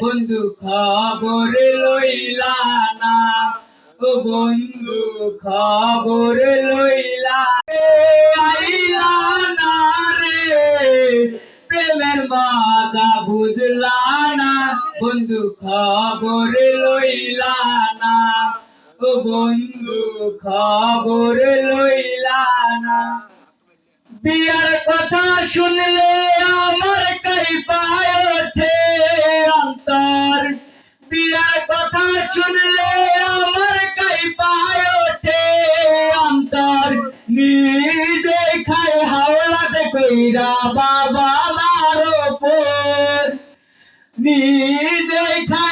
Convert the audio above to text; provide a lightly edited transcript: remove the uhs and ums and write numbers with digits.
বন্ধু খবর লইলা না, ও বন্ধু খবর লইলা আইলা না রে, প্রেমের মজা বুঝলা না, বন্ধু খবর লইলা না, ও বন্ধু খবর লইলা না। বিয়ার কথা শুনলে আমার কাইপায় ওঠে অন্তর, বিয়ার কথা শুনলে আমার কাইপায় ওঠে অন্তর, নিজে খাই হাওলাতে কইরা বাবা মার ওপর, নিজে খাই